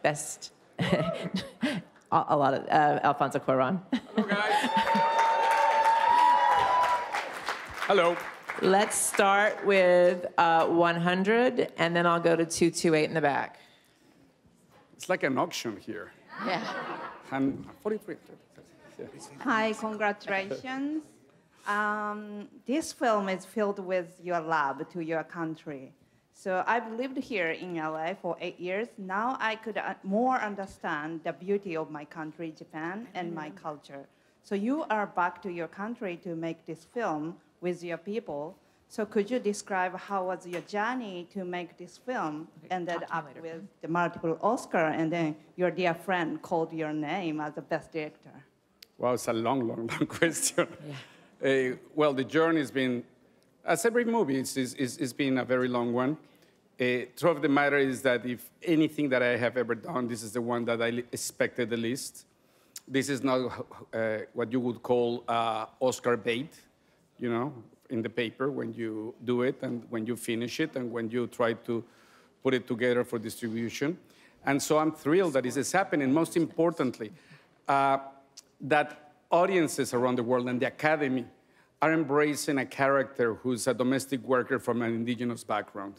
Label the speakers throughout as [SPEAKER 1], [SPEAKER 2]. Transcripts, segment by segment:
[SPEAKER 1] Best, a lot of Alfonso Cuarón.
[SPEAKER 2] Hello, guys. Hello.
[SPEAKER 1] Let's start with 100, and then I'll go to 228 in the back.
[SPEAKER 2] It's like an auction here.
[SPEAKER 1] Yeah.
[SPEAKER 2] And 43. Yeah.
[SPEAKER 3] Hi, congratulations. This film is filled with your love to your country. So I've lived here in LA for 8 years. Now I could more understand the beauty of my country, Japan, and my culture. So you are back to your country to make this film with your people. So could you describe how was your journey to make this film, ended up with the multiple Oscar, and then your dear friend called your name as the best director?
[SPEAKER 2] Wow, it's a long, long, long question. Yeah. Well, the journey has been, as every movie, it's been a very long one. Truth of the matter is that if anything that I have ever done, this is the one that I expected the least. This is not what you would call Oscar bait, you know, in the paper when you do it and when you finish it and when you try to put it together for distribution. And so I'm thrilled that this is happening. Most importantly, that audiences around the world and the Academy are embracing a character who's a domestic worker from an indigenous background.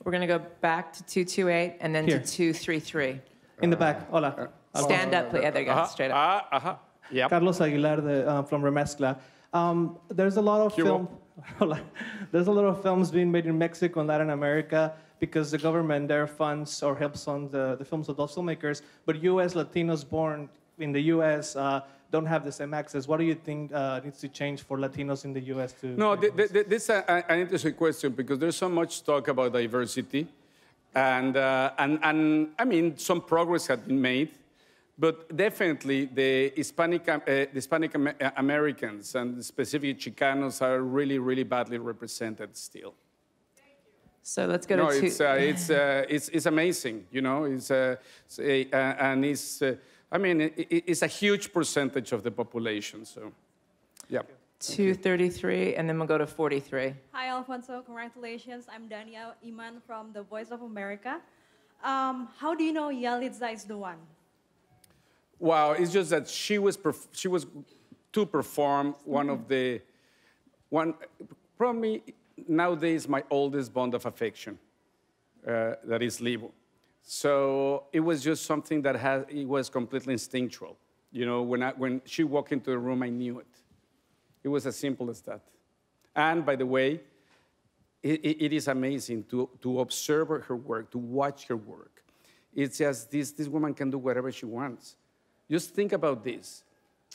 [SPEAKER 1] We're going to go back to 228 and then
[SPEAKER 4] Here.
[SPEAKER 1] to 233.
[SPEAKER 4] In the back. Hola.
[SPEAKER 1] Stand up, please. There you go. Straight up.
[SPEAKER 2] Yep.
[SPEAKER 4] Carlos Aguilar from Remezcla. There's a lot of there's a lot of films being made in Mexico and Latin America because the government there funds or helps fund the films of those filmmakers. But U.S. Latinos born in the U.S. Don't have the same access. What do you think needs to change for Latinos in the U.S. to?
[SPEAKER 2] No, this is an interesting question because there's so much talk about diversity, and I mean some progress has been made, but definitely the Hispanic Americans and specifically Chicanos are really, really badly represented still.
[SPEAKER 1] So let's go to
[SPEAKER 2] it's amazing, you know. I mean, it's a huge percentage of the population, so, yeah.
[SPEAKER 1] 233, and then we'll go to 43.
[SPEAKER 5] Hi, Alfonso. Congratulations. I'm Dania Iman from The Voice of America. How do you know Yalitza is the one?
[SPEAKER 2] Wow, it's just that she was to perform probably nowadays my oldest bond of affection, that is Libo. So it was just something that it was completely instinctual. You know, when she walked into the room, I knew it. It was as simple as that. And by the way, it is amazing to observe her work, to watch her work. It's just this woman can do whatever she wants. Just think about this.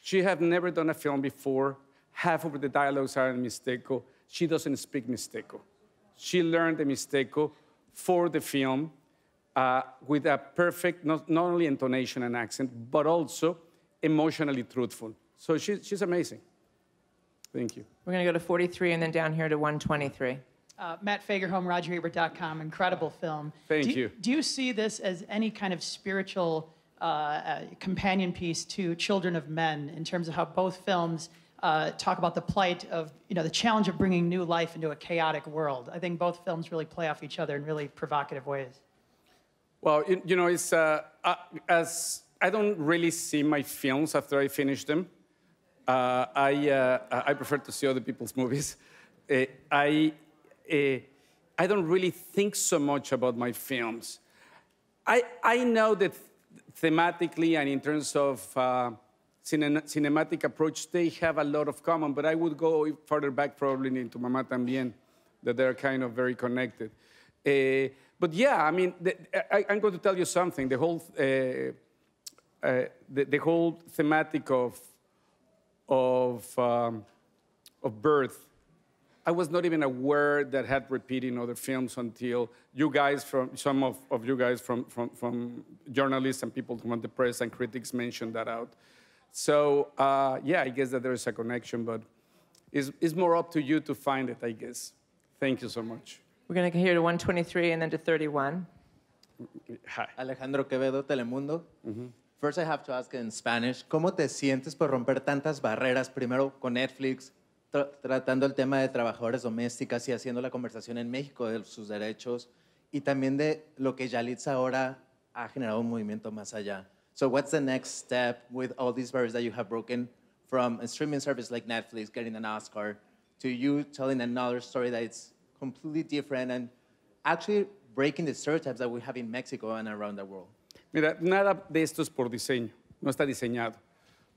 [SPEAKER 2] She had never done a film before. Half of the dialogues are in Mixteco. She doesn't speak Mixteco. She learned the Mixteco for the film, with a perfect, not only intonation and accent, but also emotionally truthful. So she's amazing. Thank you.
[SPEAKER 1] We're going to go to 43 and then down here to 123.
[SPEAKER 6] Matt Fagerholm, RogerEbert.com, incredible film.
[SPEAKER 2] Thank you.
[SPEAKER 6] Do you see this as any kind of spiritual companion piece to Children of Men in terms of how both films talk about the plight of, the challenge of bringing new life into a chaotic world? I think both films really play off each other in really provocative ways.
[SPEAKER 2] Well, it's as I don't really see my films after I finish them. I prefer to see other people's movies. I don't really think so much about my films. I know that thematically and in terms of cinematic approach, they have a lot of common, but I would go further back probably into Mamá También, that they're kind of very connected. But yeah, I mean, I'm going to tell you something. The whole thematic of birth, I was not even aware that had repeated in other films until you guys, some of you guys from journalists and people from the press and critics mentioned that out. So yeah, I guess that there is a connection, but it's more up to you to find it, I guess. Thank you so much.
[SPEAKER 1] We're going to go here to 123 and then to 31.
[SPEAKER 2] Hi.
[SPEAKER 7] Alejandro Quevedo, Telemundo. First, I have to ask in Spanish, ¿cómo te sientes por romper tantas barreras? Primero con Netflix, tratando el tema de trabajadores domésticas y haciendo la conversación en México de sus derechos. y también de lo que Yalitza ahora ha generado un movimiento más allá. So what's the next step with all these barriers that you have broken from a streaming service like Netflix getting an Oscar to you telling another story that it's completely different and actually breaking the stereotypes that we have in Mexico and around the world?
[SPEAKER 2] Mira, nada de esto es por diseño, no está diseñado.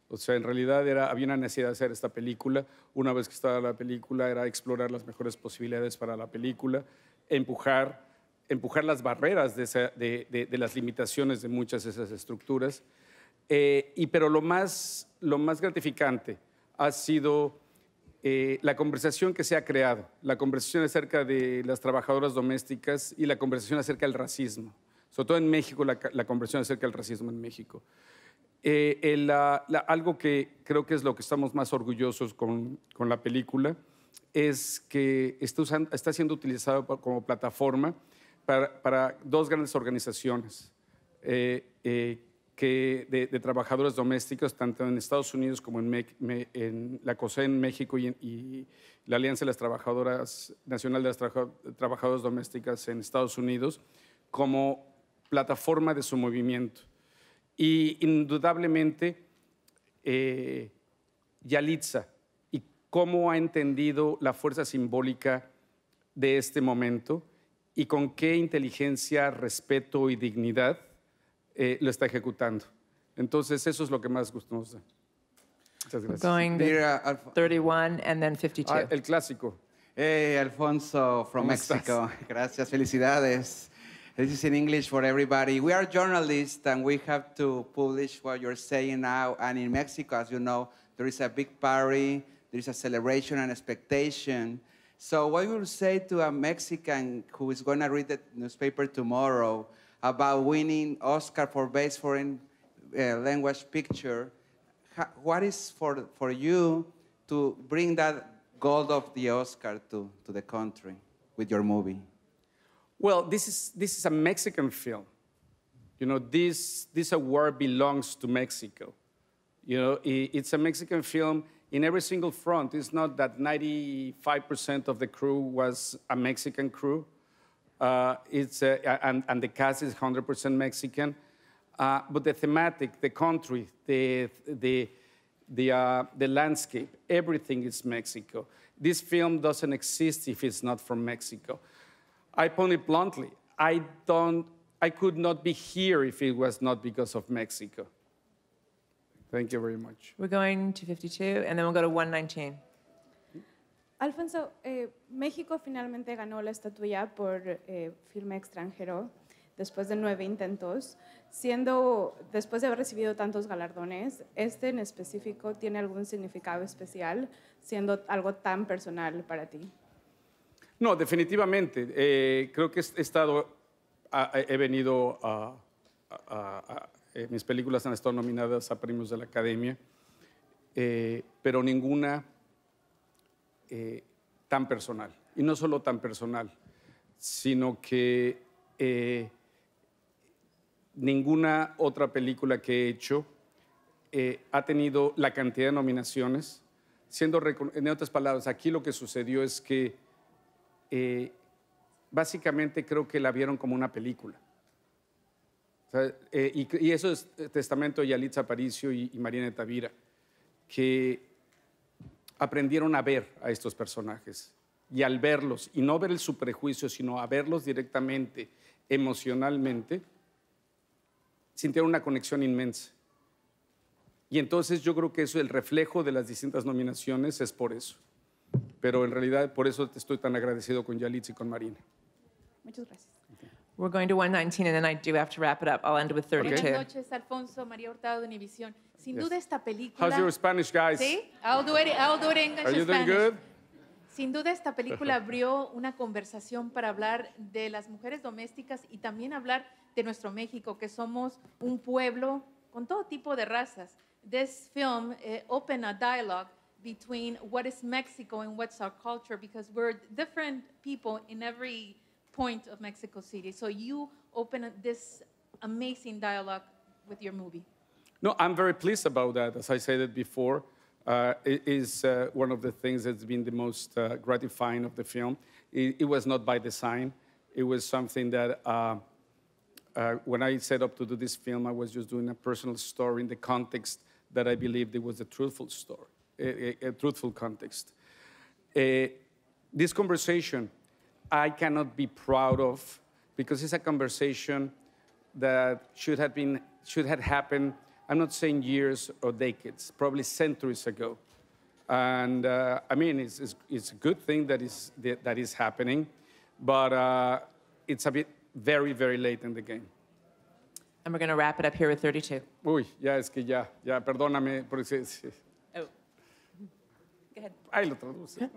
[SPEAKER 2] O sea, en realidad había una necesidad de hacer esta película. Una vez que estaba la película, era explorar las mejores posibilidades para la película, empujar las barreras de las limitaciones de muchas de esas estructuras. Pero lo más gratificante ha sido la conversación que se ha creado, la conversación acerca de las trabajadoras domésticas y la conversación acerca del racismo. Sobre todo en México, la conversación acerca del racismo en México. Algo que creo que es lo que estamos más orgullosos con la película es que está siendo utilizado como plataforma para dos grandes organizaciones de trabajadores domésticos, tanto en Estados Unidos como en la COSE en México y la Alianza de las Trabajadoras Nacional de las Trabajadoras Domésticas en Estados Unidos, como plataforma de su movimiento. Y indudablemente, Yalitza y cómo ha entendido la fuerza simbólica de este momento y con qué inteligencia, respeto y dignidad lo está ejecutando. Entonces, eso es lo que más gusto nos da. Muchas gracias.
[SPEAKER 1] Going to 31 and then 52.
[SPEAKER 2] El clásico.
[SPEAKER 8] Hey, Alfonso from
[SPEAKER 2] ¿Cómo
[SPEAKER 8] Mexico.
[SPEAKER 2] estás?
[SPEAKER 8] Gracias, felicidades. This is in English for everybody. We are journalists and we have to publish what you're saying now. And in Mexico, as you know, there is a big party, there is a celebration and expectation. So what you will say to a Mexican who is going to read the newspaper tomorrow about winning Oscar for Best Foreign Language Picture, what is for you to bring that gold of the Oscar to the country with your movie?
[SPEAKER 2] Well, this is a Mexican film. You know, this award belongs to Mexico. You know, it's a Mexican film in every single front. It's not that 95% of the crew was a Mexican crew. And the cast is 100% Mexican. But the thematic, the country, the landscape, everything is Mexico. This film doesn't exist if it's not from Mexico. I put it bluntly, I could not be here if it was not because of Mexico. Thank you very much.
[SPEAKER 1] We're going to 52, and then we'll go to 119.
[SPEAKER 9] Alfonso, México finalmente ganó la estatuilla por filme extranjero después de 9 intentos. Después de haber recibido tantos galardones, ¿este en específico tiene algún significado especial, siendo algo tan personal para ti?
[SPEAKER 2] No, definitivamente. Creo que he venido mis películas han estado nominadas a premios de la Academia, pero ninguna tan personal. Y no solo tan personal, sino que ninguna otra película que he hecho ha tenido la cantidad de nominaciones. En otras palabras, aquí lo que sucedió es que básicamente creo que la vieron como una película. O sea, y eso es testamento de Yalitza Aparicio y Mariana Tavira, que aprendieron a ver a estos personajes. Y al verlos, y no ver su prejuicio, sino a verlos directamente, emocionalmente, sintieron una conexión inmensa. Y entonces yo creo que eso, el reflejo de las distintas nominaciones, es por eso. Pero en realidad, por eso estoy tan agradecido con Yalitza y con Marina.
[SPEAKER 9] Muchas gracias.
[SPEAKER 1] We're going to 119, and then I do have to wrap it up. I'll end with 32.
[SPEAKER 10] Buenas noches, Alfonso. María Hurtado de Univisión. Sin duda esta película...
[SPEAKER 2] How's your Spanish, guys?
[SPEAKER 10] ¿Sí? I'll do it in English.
[SPEAKER 2] Are you doing
[SPEAKER 10] Spanish.
[SPEAKER 2] good?
[SPEAKER 10] Sin duda esta película abrió una conversación para hablar de las mujeres domésticas y también hablar de nuestro México, que somos un pueblo con todo tipo de razas. This film opened a dialogue between what is Mexico and what's our culture, because we're different people in every point of Mexico City. So you open this amazing dialogue with your movie.
[SPEAKER 2] No, I'm very pleased about that. As I said it before, it is one of the things that's been the most gratifying of the film. It was not by design. it was something that when I set up to do this film, I was just doing a personal story in the context that I believed it was a truthful story, a truthful context. This conversation, I cannot be proud of because it's a conversation that should have happened, I'm not saying years or decades, probably centuries ago. And I mean, it's a good thing that is happening, but it's a bit very, very late in the game.
[SPEAKER 1] And we're going to wrap it up here with 32.
[SPEAKER 2] Uy, ya es que ya, perdóname. Porque sí.
[SPEAKER 1] Oh. Go ahead.
[SPEAKER 2] Ahí lo traduce, ¿no?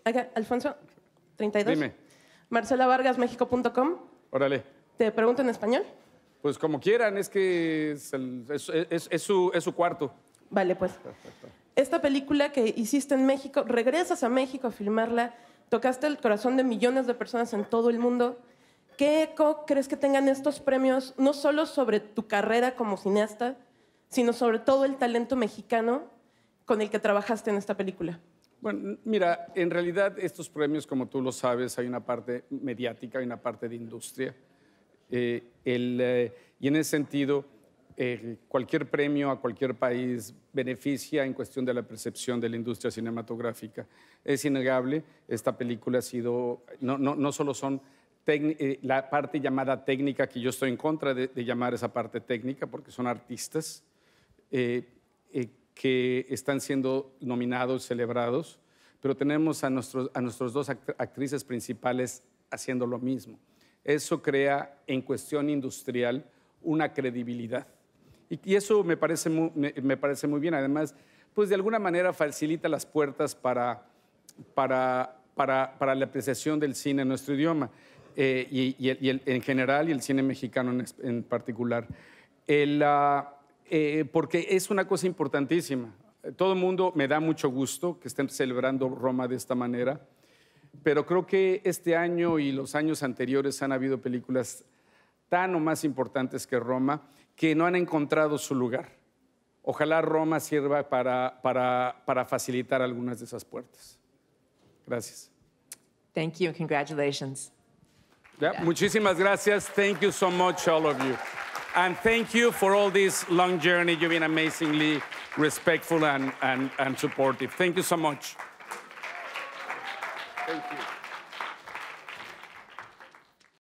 [SPEAKER 11] Acá, Alfonso, 32.
[SPEAKER 2] Dime.
[SPEAKER 11] MarcelaVargasMexico.com.
[SPEAKER 2] Órale.
[SPEAKER 11] ¿Te pregunto en español?
[SPEAKER 2] Pues como quieran, es que es su cuarto.
[SPEAKER 11] Vale, pues. Esta película que hiciste en México, regresas a México a filmarla, tocaste el corazón de millones de personas en todo el mundo. ¿Qué eco crees que tengan estos premios, no solo sobre tu carrera como cineasta, sino sobre todo el talento mexicano con el que trabajaste en esta película?
[SPEAKER 2] Bueno, mira, en realidad estos premios, como tú lo sabes, hay una parte mediática, hay una parte de industria. Y en ese sentido, cualquier premio a cualquier país beneficia en cuestión de la percepción de la industria cinematográfica. Es innegable, esta película ha sido, no solo son la parte llamada técnica, que yo estoy en contra de llamar esa parte técnica, porque son artistas que están siendo nominados, celebrados, pero tenemos a nuestros dos actrices principales haciendo lo mismo. Eso crea en cuestión industrial una credibilidad. Y eso me parece muy bien. Además, pues de alguna manera facilita las puertas para la apreciación del cine en nuestro idioma en general y el cine mexicano en particular. Porque es una cosa importantísima. Todo el mundo me da mucho gusto que estén celebrando Roma de esta manera, pero creo que este año y los años anteriores han habido películas tan o más importantes que Roma que no han encontrado su lugar. Ojalá Roma sirva para facilitar algunas de esas puertas. Gracias.
[SPEAKER 1] Thank you and congratulations.
[SPEAKER 2] Muchísimas gracias. Thank you so much, all of you. And thank you for all this long journey. You've been amazingly respectful and supportive. Thank you so much. Thank you.